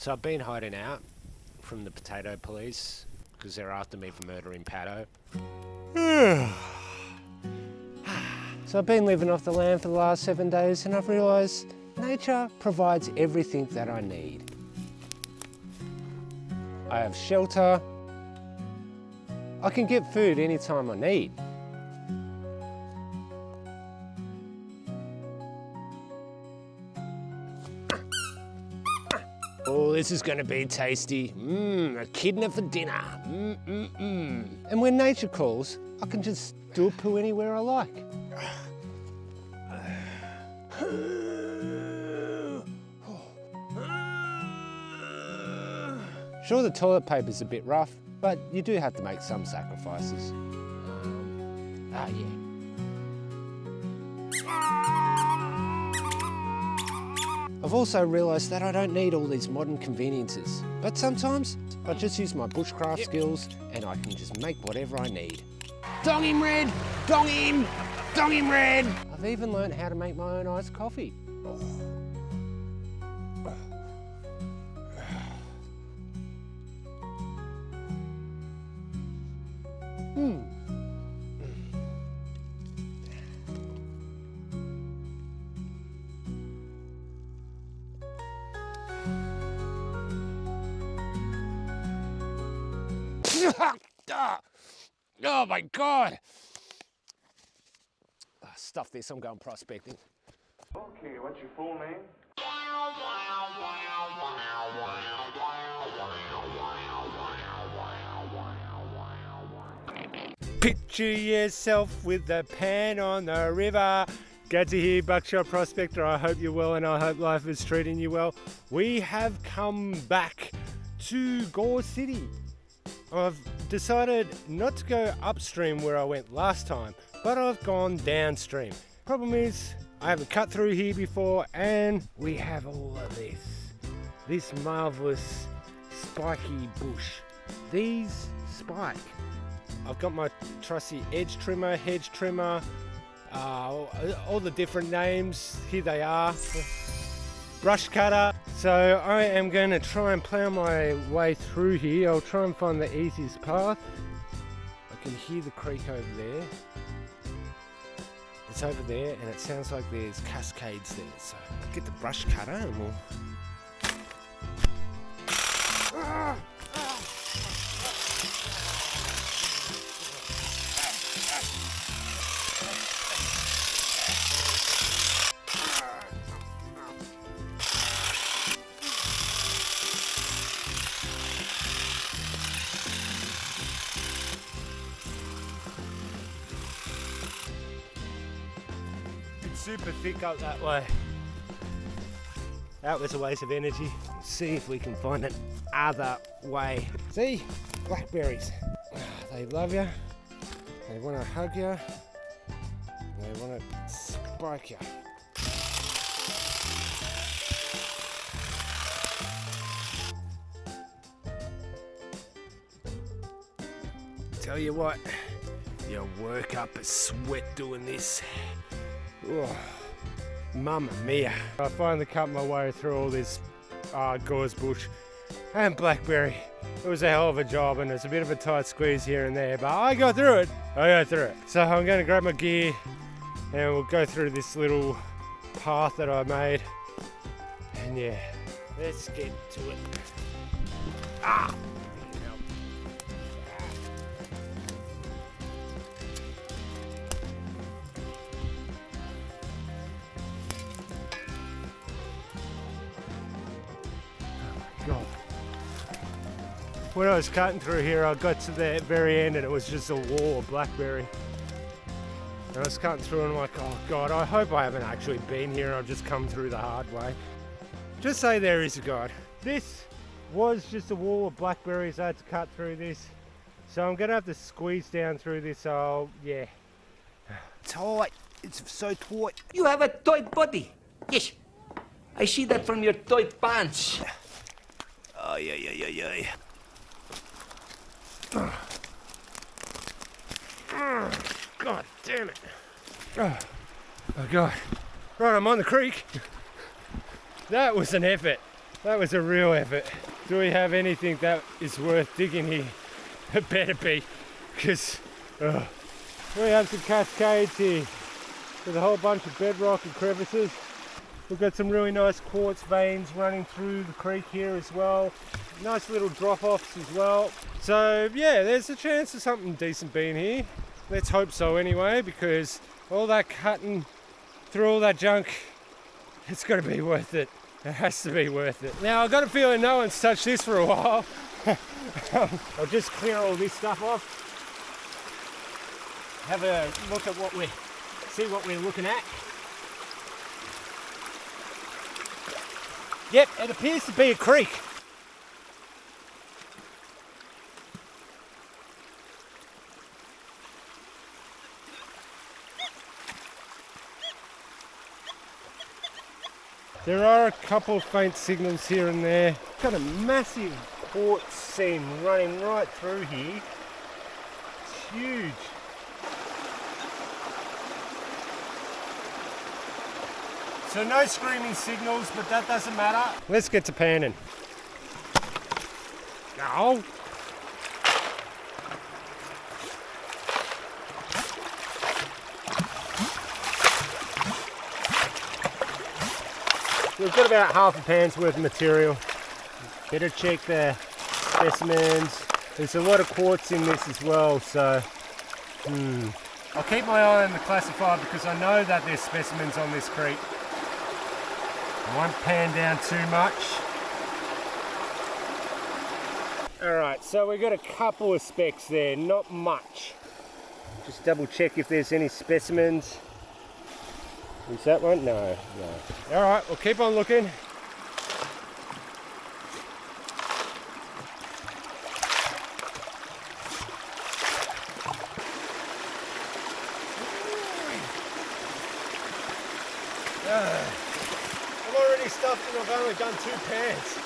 So I've been hiding out from the potato police because they're after me for murdering Pato. So I've been living off the land for the last 7 days and I've realised nature provides everything that I need. I have shelter. I can get food anytime I need. Oh, this is going to be tasty. Echidna for dinner. And when nature calls, I can just do a poo anywhere I like. Sure, the toilet paper's a bit rough, but you do have to make some sacrifices. Yeah. I've also realised that I don't need all these modern conveniences, but sometimes I just use my bushcraft skills and I can just make whatever I need. Dong him, Red! Dong him! Dong him, Red! I've even learned how to make my own iced coffee. Oh my God! Stuff this, I'm going prospecting. Okay, what's your full name? Picture yourself with the pan on the river. Gadsy here, Buckshot Prospector. I hope you're well and I hope life is treating you well. We have come back to Gore City. I've decided not to go upstream where I went last time, but I've gone downstream. Problem is, I haven't cut through here before and we have all of this marvellous spiky bush. These spike. I've got my trusty edge trimmer, hedge trimmer, all the different names, here they are. Brush cutter. So I am going to try and plough my way through here. I'll try and find the easiest path. I can hear the creek over there. It's over there and it sounds like there's cascades there. So I'll get the brush cutter and we'll... super thick up that way. That was a waste of energy. See if we can find another way. See? Blackberries. They love you. They want to hug you. They want to spike you. Tell you what, you work up a sweat doing this. Oh, mamma mia. I finally cut my way through all this gorse bush and blackberry. It was a hell of a job and it's a bit of a tight squeeze here and there, but I got through it. So I'm going to grab my gear and we'll go through this little path that I made. And yeah, let's get to it. God. When I was cutting through here, I got to the very end and it was just a wall of blackberry. And I was cutting through and I'm like, oh God, I hope I haven't actually been here and I've just come through the hard way. Just say there is a God. This was just a wall of blackberries. I had to cut through this. So I'm gonna have to squeeze down through this, so yeah. Tight, it's so tight. You have a tight body. Yes, I see that from your tight pants. Oh, yeah. God damn it. Oh God. Right, I'm on the creek. That was an effort. That was a real effort. Do we have anything that is worth digging here? It better be, because we have some cascades here. There's a whole bunch of bedrock and crevices. We've got some really nice quartz veins running through the creek here as well. Nice little drop-offs as well. So yeah, there's a chance of something decent being here. Let's hope so anyway, because all that cutting through all that junk, it's got to be worth it. It has to be worth it. Now I've got a feeling no one's touched this for a while. I'll just clear all this stuff off. Have a look at see what we're looking at. Yep, it appears to be a creek. There are a couple of faint signals here and there. Got a massive quartz seam running right through here. It's huge. So no screaming signals, but that doesn't matter. Let's get to panning. Go. We've got about half a pan's worth of material. Better check the specimens. There's a lot of quartz in this as well, so I'll keep my eye on the classifier because I know that there's specimens on this creek. I won't pan down too much. Alright, so we've got a couple of specks there, not much. Just double check if there's any specimens. Is that one? No. Alright, we'll keep on looking. I'm already stuffed and I've only done 2 pans.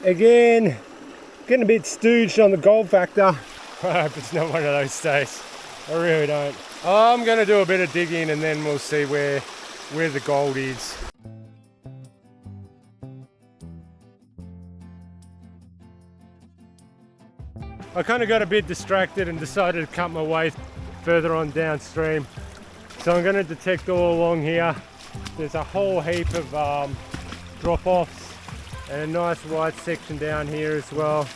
Again, getting a bit stooged on the gold factor. I hope it's not one of those days. I really don't. I'm going to do a bit of digging and then we'll see where the gold is. I kind of got a bit distracted and decided to cut my way further on downstream. So I'm going to detect all along here. There's a whole heap of drop-offs and a nice wide section down here as well.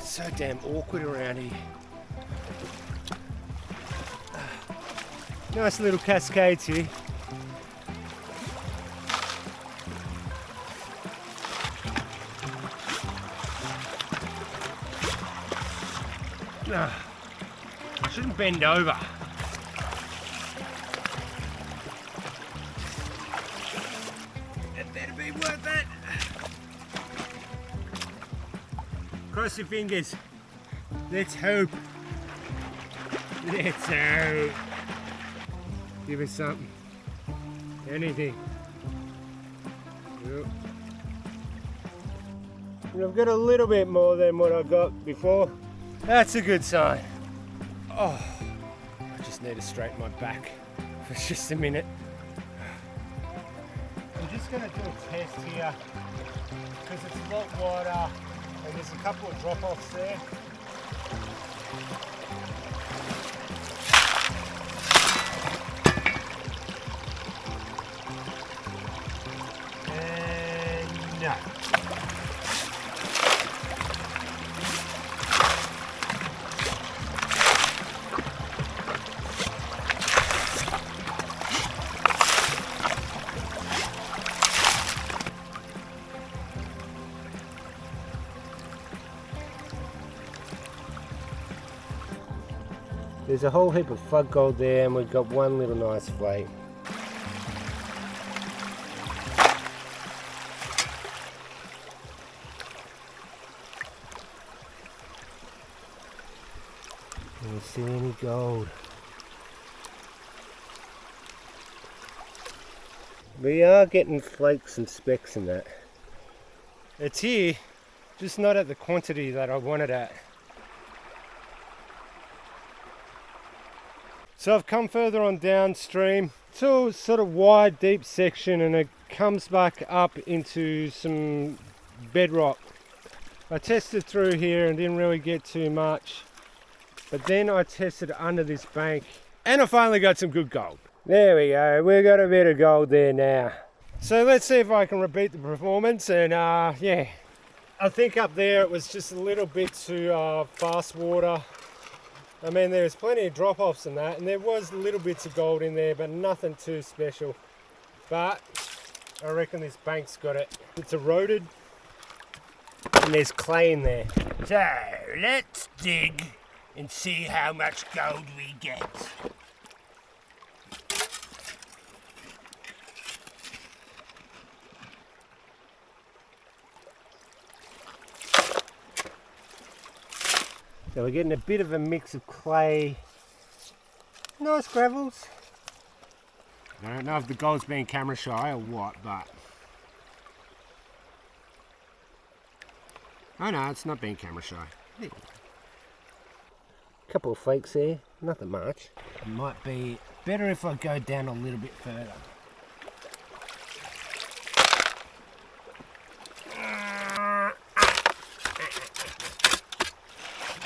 So damn awkward around here. Nice little cascades here. I shouldn't bend over. It better be worth it. Cross your fingers. Let's hope. Let's hope. Give us something. Anything. Yep. And I've got a little bit more than what I got before. That's a good sign. Oh, I just need to straighten my back for just a minute. I'm just going to do a test here because it's a lot wider and there's a couple of drop-offs there. And no. There's a whole heap of fug gold there and we've got one little nice flake. Don't see any gold. We are getting flakes and specks in that. It's here, just not at the quantity that I want it at. So I've come further on downstream. It's all sort of wide, deep section, and it comes back up into some bedrock. I tested through here and didn't really get too much, but then I tested under this bank and I finally got some good gold. There we go, we've got a bit of gold there now. So let's see if I can repeat the performance, and yeah. I think up there it was just a little bit too fast water. I mean, there's plenty of drop-offs in that, and there was little bits of gold in there, but nothing too special. But I reckon this bank's got it. It's eroded, and there's clay in there. So let's dig and see how much gold we get. So we're getting a bit of a mix of clay, nice gravels. I don't know if the gold's being camera shy or what, but... Oh no, it's not being camera shy. Couple of flakes there, nothing much. It might be better if I go down a little bit further.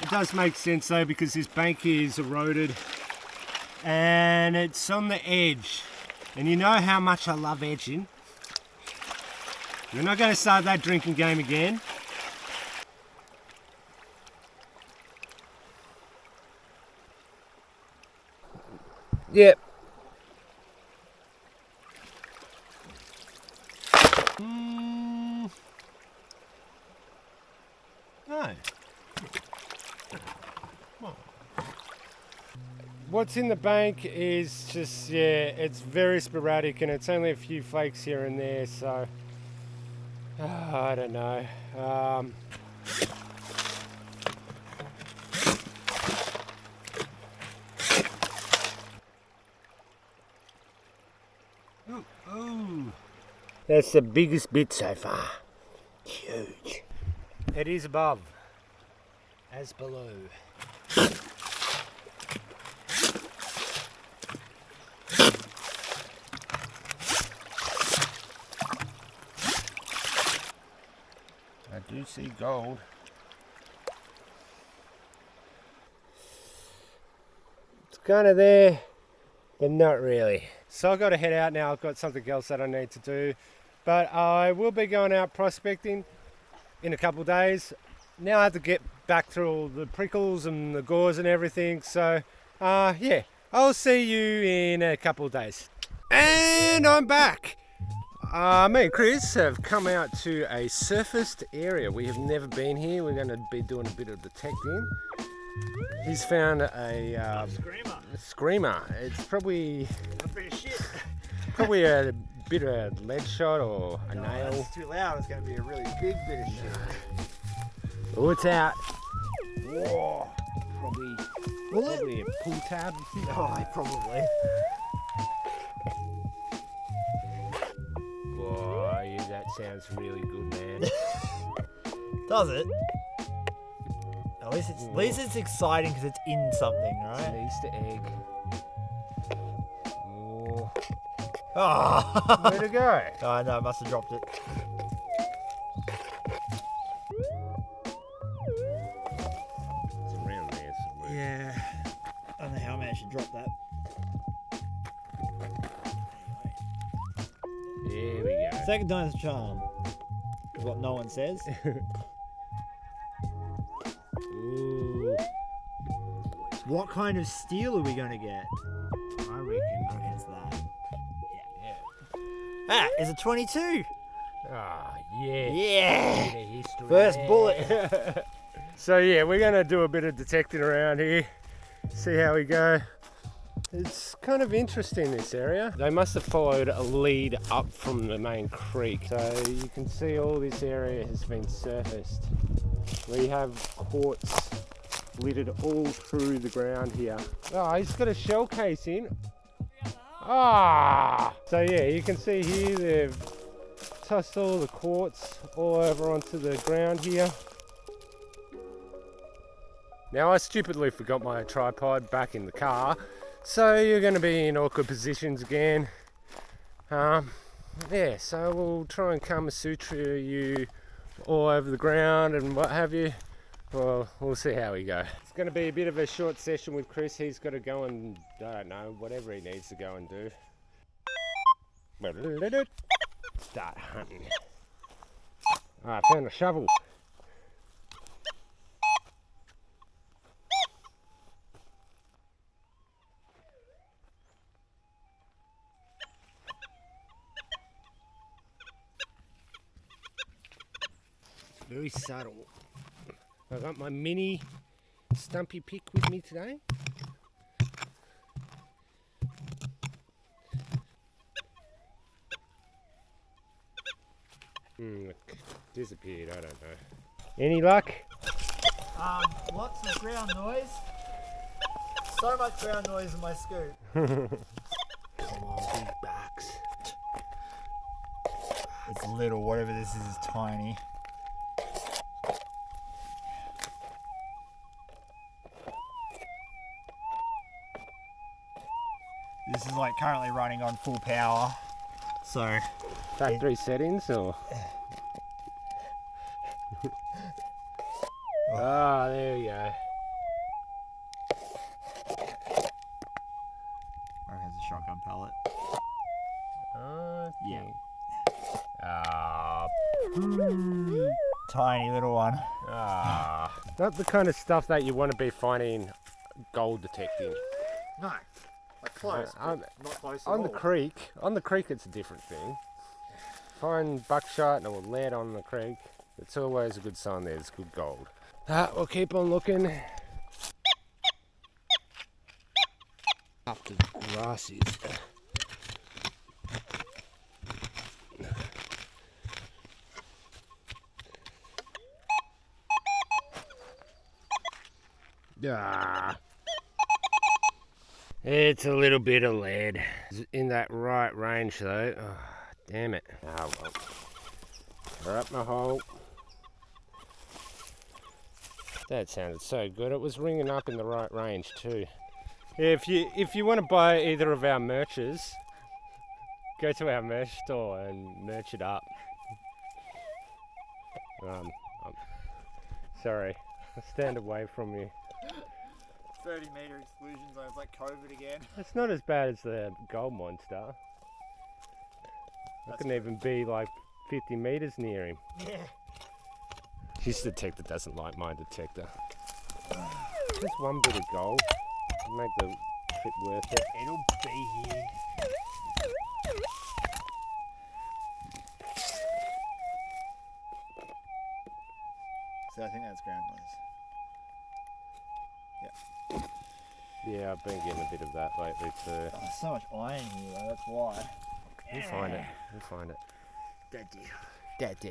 It does make sense though, because this bank is eroded and it's on the edge, and you know how much I love edging. We're not going to start that drinking game again. Yep. No. What's in the bank is just, yeah, it's very sporadic, and it's only a few flakes here and there, so I don't know. Ooh. That's the biggest bit so far. Huge. It is above, as below. I do see gold. It's kind of there, but not really. So I've got to head out now. I've got something else that I need to do. But I will be going out prospecting in a couple of days. Now I have to get back through all the prickles and the gores and everything. So yeah, I'll see you in a couple of days. And I'm back. Me and Chris have come out to a surfaced area. We have never been here. We're going to be doing a bit of detecting. He's found a screamer. It's probably a bit of shit. Probably a bit of lead shot or a nail. It's too loud. It's going to be a really big bit of shit. Oh, it's out. Whoa. Probably a pull tab. Oh, probably. Boy, that sounds really good, man. Does it? At least it's exciting because it's in something, It's right? an Easter egg. Oh. Oh. Where'd it go? Oh no, I must have dropped it. It's around there somewhere. Yeah. I don't know how I managed to drop that. There we go. Second time's a charm. Is what no one says. Ooh. What kind of steel are we going to get? I reckon. It's that. Yeah. Ah, it's a 22. Ah, yeah. Yeah. Bit of history First there. bullet. So yeah, we're gonna do a bit of detecting around here. See how we go. It's kind of interesting, this area. They must have followed a lead up from the main creek. So you can see all this area has been surfaced. We have quartz littered all through the ground here. Oh, he's got a shell case in. Ah! So yeah, you can see here they've tossed all the quartz all over onto the ground here. Now I stupidly forgot my tripod back in the car, so you're going to be in awkward positions again. Yeah, so we'll try and Kama Sutra you all over the ground and what have you. Well, we'll see how we go. It's going to be a bit of a short session with Chris. He's got to go and, I don't know, whatever he needs to go and do. Start hunting. I found a shovel. Very subtle. I got my mini stumpy pick with me today. Disappeared, I don't know. Any luck? Lots of ground noise. So much ground noise in my scoop. Come on, big bucks. It's little, whatever this is tiny. This is like currently running on full power, so Factory settings or? Ah, there we go. I reckon it's a shotgun pellet. Yeah. Tiny little one. Not the kind of stuff that you want to be finding gold detecting. No, like close. On not close at on all. the creek it's a different thing. Find buckshot or lead on the creek. It's always a good sign there's good gold. We'll keep on looking. After the grass is. It's a little bit of lead. It's in that right range though. Oh, damn it. Oh well. Throw up my hole. That sounded so good. It was ringing up in the right range too. If you want to buy either of our merches, go to our merch store and merch it up. Sorry, I'll stand away from you. 30-meter exclusion zone. It's like COVID again. It's not as bad as the gold monster. I can even be like 50 meters near him. Yeah. His detector doesn't like my detector. Just one bit of gold to make the trip worth it. It'll be here. So I think that's ground noise. Yeah, I've been getting a bit of that lately too. Oh, there's so much iron here though, that's why. We'll find it. We'll find it. Daddy.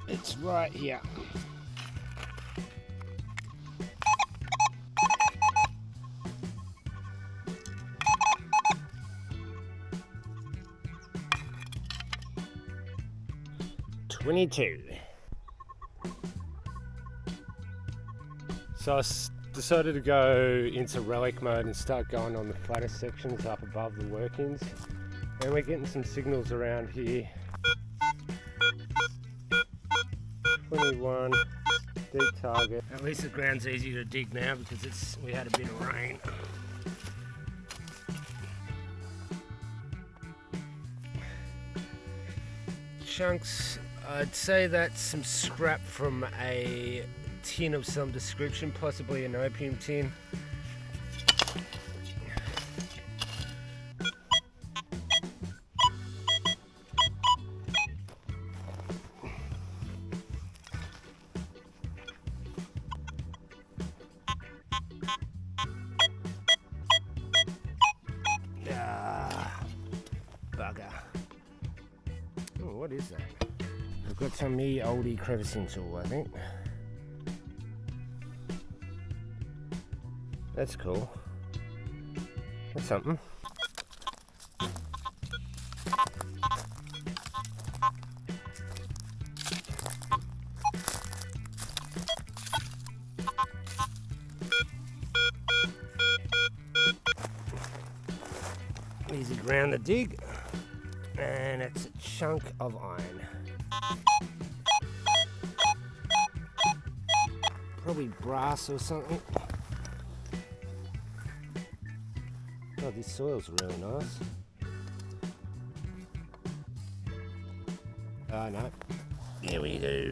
It's right here. $22. So I decided to go into relic mode and start going on the flatter sections up above the workings, and we're getting some signals around here. 21, deep target. At least the ground's easy to dig now because we had a bit of rain. Chunks, I'd say that's some scrap from a tin of some description, possibly an opium tin. what is that? I've got some me oldie crevicing tool, I think. That's cool. That's something. Easy ground to dig, and it's a chunk of iron. Probably brass or something. Oh, this soil's really nice. Oh no, here we go.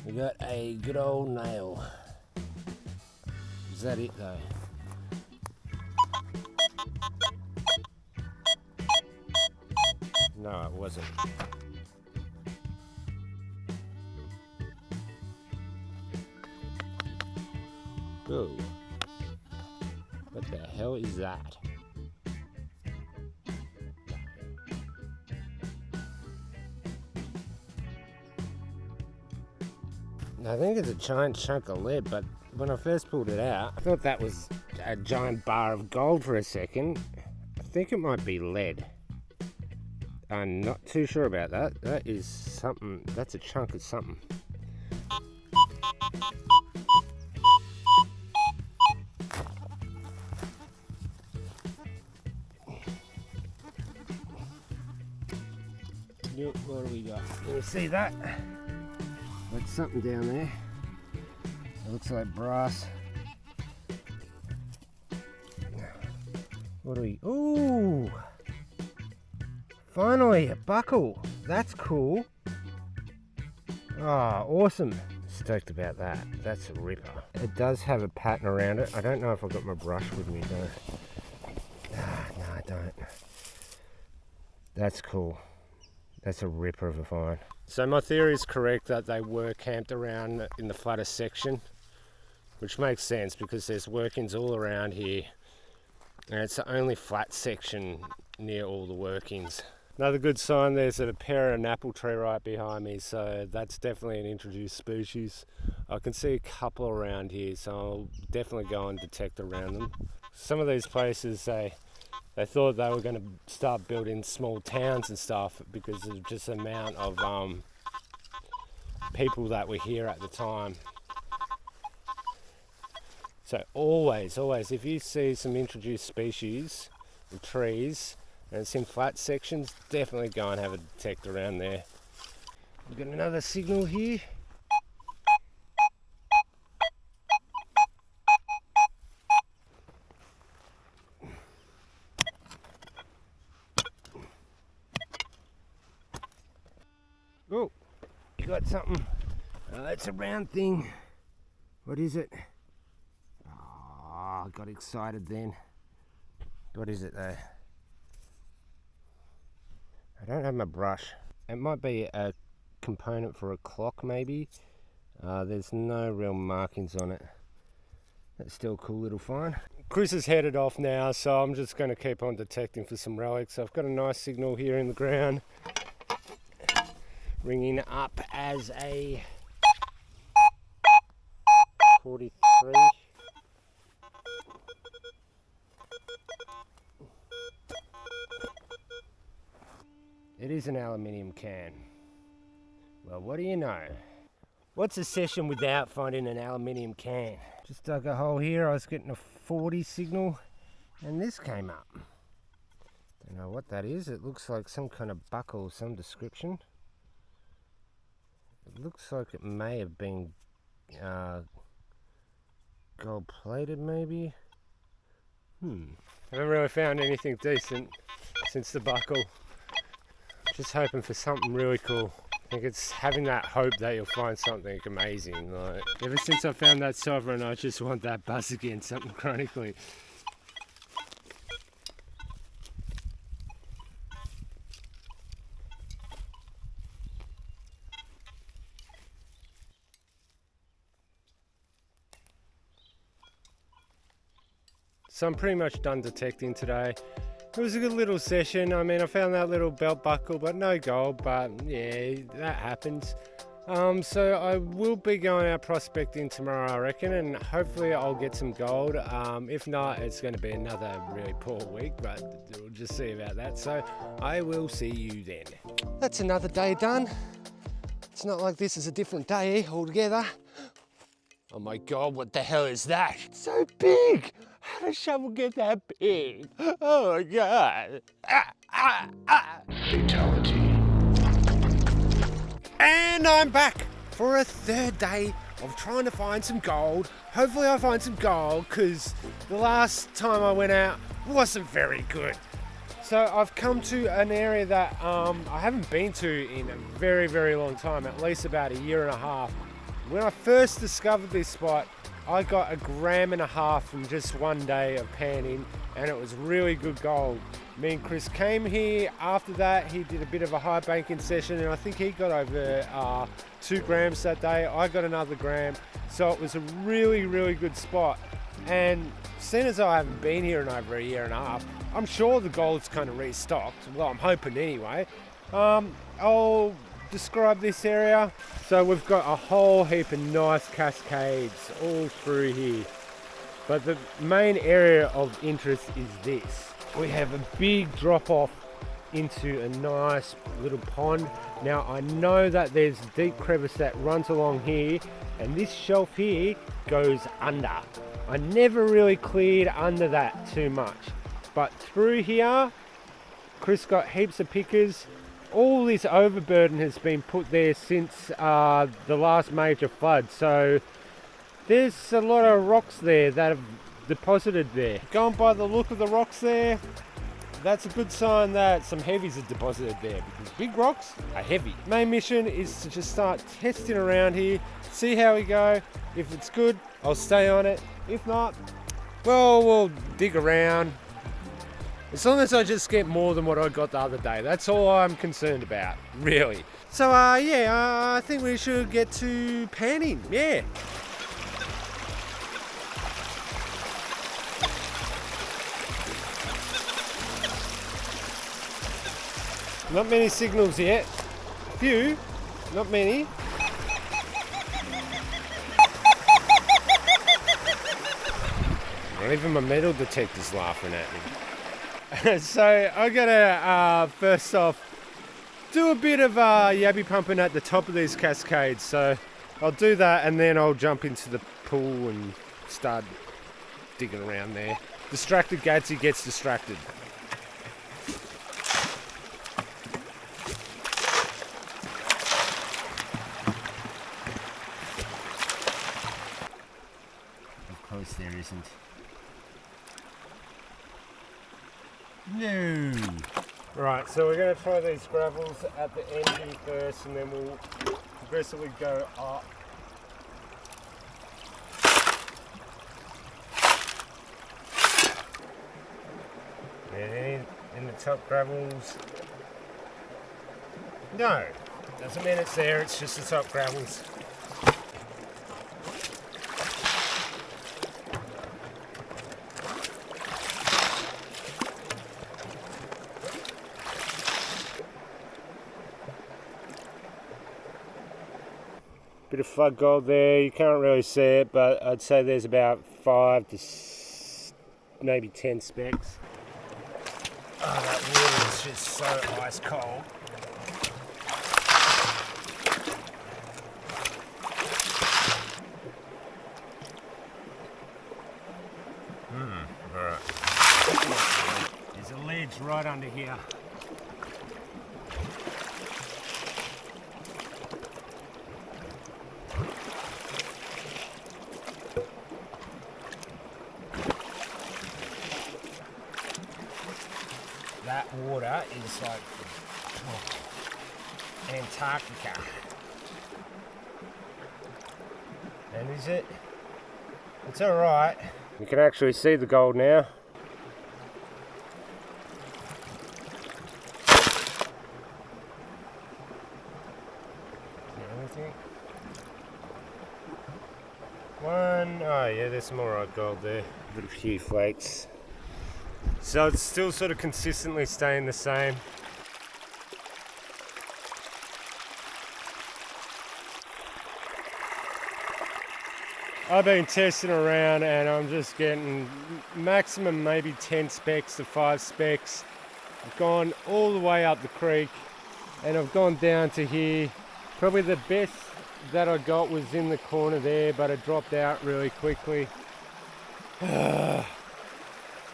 We got a good old nail. Is that it though? No, it wasn't. Whoa. What the hell is that? I think it's a giant chunk of lead, but when I first pulled it out, I thought that was a giant bar of gold for a second. I think it might be lead. I'm not too sure about that. That is something, that's a chunk of something. Yep, what do we got? Can you see that? That's something down there. It looks like brass. What do we... Ooh! Finally, a buckle. That's cool. Oh, awesome. Stoked about that. That's a ripper. It does have a pattern around it. I don't know if I've got my brush with me though. No, I don't. That's cool. That's a ripper of a find. So my theory is correct that they were camped around in the flatter section, which makes sense because there's workings all around here. And it's the only flat section near all the workings. Another good sign, there's a pear and apple tree right behind me, so that's definitely an introduced species. I can see a couple around here, so I'll definitely go and detect around them. Some of these places, they thought they were going to start building small towns and stuff because of just the amount of people that were here at the time. So always, if you see some introduced species of trees and it's in flat sections, definitely go and have a detect around there. We've got another signal here. Oh, you got something. It's a round thing. What is it? Oh, I got excited then. What is it though? I don't have my brush. It might be a component for a clock maybe. There's no real markings on it. That's still a cool little find. Chris is headed off now, so I'm just going to keep on detecting for some relics. I've got a nice signal here in the ground, ringing up as a 43. It is an aluminium can. Well, what do you know? What's a session without finding an aluminium can? Just dug a hole here, I was getting a 40 signal, and this came up. Don't know what that is. It looks like some kind of buckle of some description. It looks like it may have been gold plated maybe. Haven't really found anything decent since the buckle. Just hoping for something really cool. I think it's having that hope that you'll find something amazing. Like, ever since I found that sovereign, I just want that buzz again, something chronically. So I'm pretty much done detecting today. It was a good little session. I mean, I found that little belt buckle, but no gold. But yeah, that happens. So I will be going out prospecting tomorrow, I reckon, and hopefully I'll get some gold. If not, it's going to be another really poor week, but we'll just see about that. So I will see you then. That's another day done. It's not like this is a different day altogether. Oh my God, what the hell is that? It's so big. How does shovel get that big? Oh my God. Fatality. And I'm back for a third day of trying to find some gold. Hopefully I find some gold, because the last time I went out wasn't very good. So I've come to an area that I haven't been to in a very, very long time, at least about a year and a half. When I first discovered this spot, I got 1.5 grams from just one day of panning, and it was really good gold. Me and Chris came here. After that, he did a bit of a high banking session, and I think he got over 2 grams that day. I got another gram, so it was a really, really good spot. And seeing as I haven't been here in over a year and a half, I'm sure the gold's kind of restocked. Well, I'm hoping anyway. I'll describe this area. So we've got a whole heap of nice cascades all through here. But the main area of interest is this. We have a big drop off into a nice little pond. Now I know that there's a deep crevice that runs along here, and this shelf here goes under. I never really cleared under that too much, but through here, Chris got heaps of pickers. All this overburden has been put there since the last major flood, so there's a lot of rocks there that have deposited there. Going by the look of the rocks there, that's a good sign that some heavies are deposited there, because big rocks are heavy. Main mission is to just start testing around here, see how we go. If it's good, I'll stay on it. If not, well, we'll dig around. As long as I just get more than what I got the other day, that's all I'm concerned about, really. So I think we should get to panning, yeah. Not many signals yet. A few, not many. Not even my metal detector's laughing at me. So I gotta first off do a bit of yabby pumping at the top of these cascades. So I'll do that, and then I'll jump into the pool and start digging around there. Distracted Gadsy gets distracted. Of course there isn't. No. Right, so we're going to try these gravels at the end here first, and then we'll progressively go up. And in the top gravels. No, doesn't mean it's there, it's just the top gravels. Bit of flood gold there, you can't really see it, but I'd say there's about 5 to maybe 10 specks. Oh, that water is just so ice cold. Alright. There's a ledge right under here. That water is like Antarctica. And is it? It's alright. You can actually see the gold now. Anything? One, oh yeah, there's some alright gold there. A few flakes. So it's still sort of consistently staying the same. I've been testing around and I'm just getting maximum maybe 10 specks to 5 specks. I've gone all the way up the creek and I've gone down to here. Probably the best that I got was in the corner there, but it dropped out really quickly.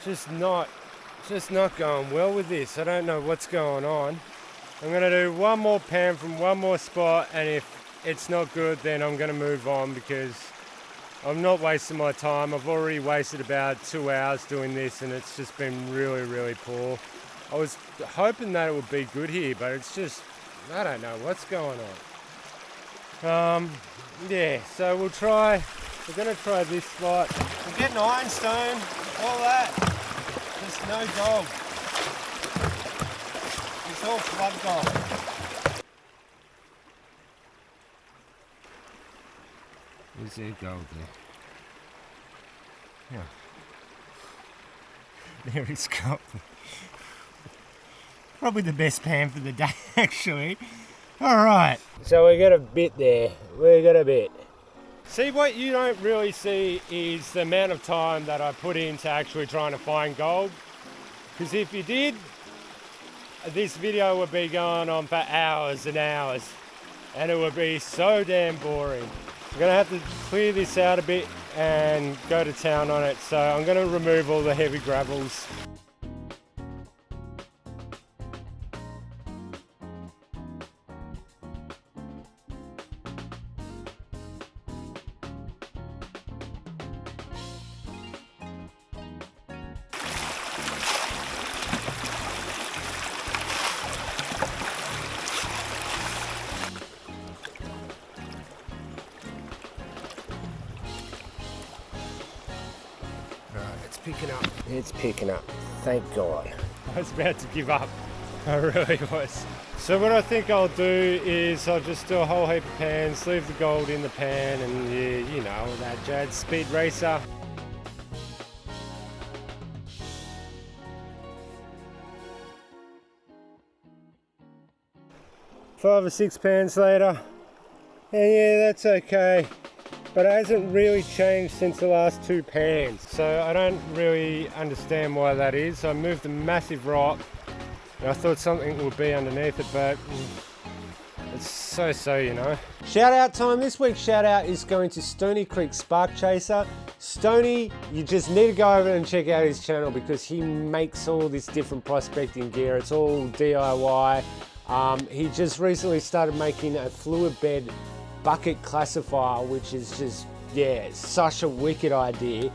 Just not going well with this. I don't know what's going on. I'm gonna do one more pan from one more spot, and if it's not good, then I'm gonna move on because I'm not wasting my time. I've already wasted about 2 hours doing this and it's just been really, really poor. I was hoping that it would be good here, but it's just, I don't know what's going on. Yeah, so we're gonna try this spot. We're getting ironstone, all that. Just no gold. It's all flood gold. Is there gold there? Yeah. There is gold. Probably the best pan for the day, actually. Alright. So we got a bit there. We got a bit. See, what you don't really see is the amount of time that I put into actually trying to find gold. Because if you did, this video would be going on for hours and hours. And it would be so damn boring. I'm going to have to clear this out a bit and go to town on it. So I'm going to remove all the heavy gravels. Picking up. It's picking up. Thank God. I was about to give up. I really was. So what I think I'll do is I'll just do a whole heap of pans, leave the gold in the pan, and yeah, you know, that Jad Speed Racer. Five or six pans later, and yeah, that's okay. But it hasn't really changed since the last 2 pans, so I don't really understand why that is. I moved a massive rock and I thought something would be underneath it, but it's so, you know. Shout out time. This week's shout out is going to Stony Creek Spark Chaser. Stony, you just need to go over and check out his channel because he makes all this different prospecting gear. It's all DIY. He just recently started making a fluid bed bucket classifier, which is just, yeah, such a wicked idea.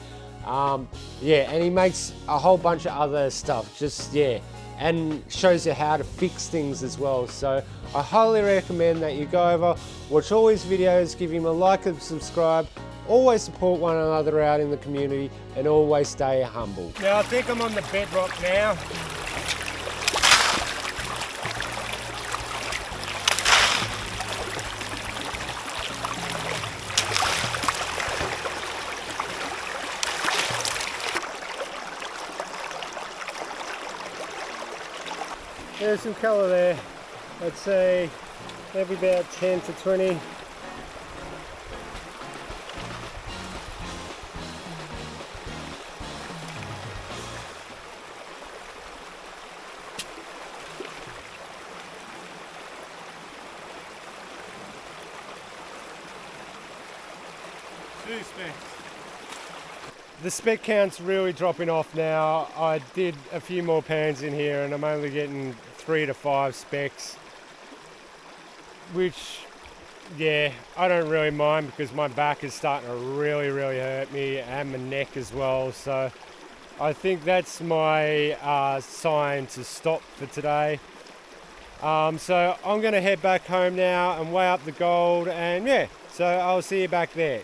Yeah, and he makes a whole bunch of other stuff, just, yeah, and shows you how to fix things as well. So I highly recommend that you go over, watch all his videos, give him a like and subscribe, always support one another out in the community, and always stay humble. Now I think I'm on the bedrock now. There's some colour there. I'd say maybe about 10 to 20. Two specks. The spec count's really dropping off now. I did a few more pans in here and I'm only getting 3 to 5 specks, which, yeah, I don't really mind because my back is starting to really hurt me and my neck as well. So I think that's my sign to stop for today. So I'm going to head back home now and weigh up the gold, and yeah, so I'll see you back there.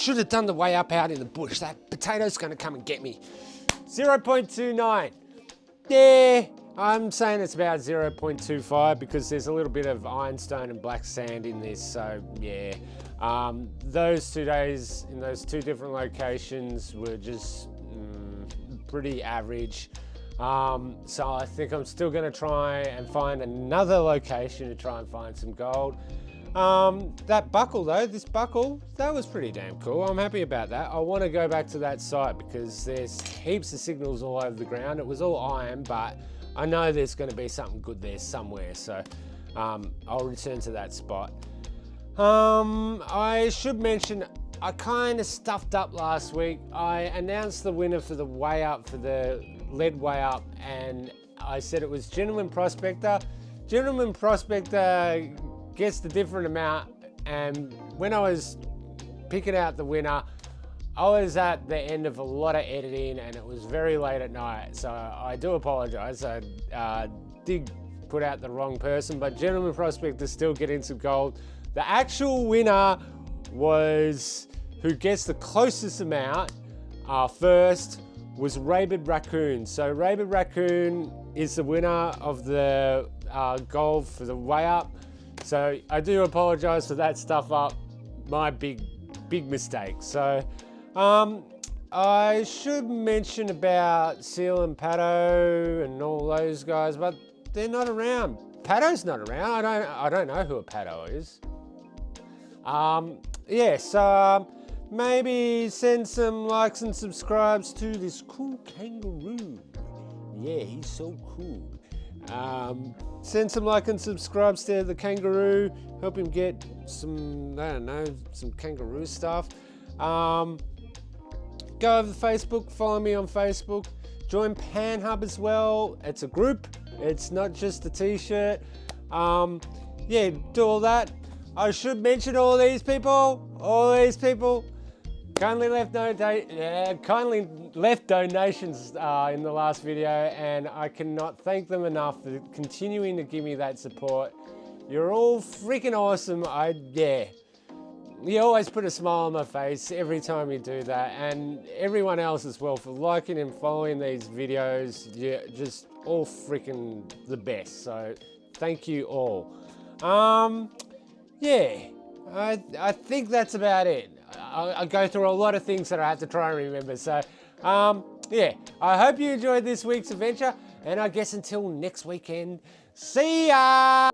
should have done the way up out in the bush. That potato's gonna come and get me. 0.29. Yeah, I'm saying it's about 0.25 because there's a little bit of ironstone and black sand in this, so yeah. Those 2 days in those 2 different locations were just pretty average. So I think I'm still gonna try and find another location to try and find some gold. That buckle though, this buckle, that was pretty damn cool. I'm happy about that. I want to go back to that site because there's heaps of signals all over the ground. It was all iron, but I know there's going to be something good there somewhere. So I'll return to that spot. I should mention, I kind of stuffed up last week. I announced the winner for the weigh up, for the lead weigh up, and I said it was Gentleman Prospector. Gentleman Prospector gets the different amount, and when I was picking out the winner, I was at the end of a lot of editing and it was very late at night, so I do apologize. I did put out the wrong person, but Gentleman Prospector still getting some gold. The actual winner was, who gets the closest amount first, was Rabid Raccoon. So Rabid Raccoon is the winner of the gold for the weigh up. So I do apologize for that stuff up, my big mistake. So I should mention about Seal and Pato and all those guys, but they're not around. Pato's not around. I don't know who a Pato is. Yeah, so maybe send some likes and subscribes to this cool kangaroo. Yeah, he's so cool. Send some like and subscribes to the kangaroo. Help him get some, I don't know, some kangaroo stuff. Go over to Facebook, follow me on Facebook. Join Pan Hub as well. It's a group. It's not just a t-shirt. Yeah, do all that. I should mention all these people. Kindly left donations in the last video, and I cannot thank them enough for continuing to give me that support. You're all freaking awesome. Yeah. You always put a smile on my face every time you do that, and everyone else as well for liking and following these videos. You're just all freaking the best. So thank you all. Yeah, I think that's about it. I go through a lot of things that I have to try and remember. So, yeah, I hope you enjoyed this week's adventure. And I guess until next weekend, see ya!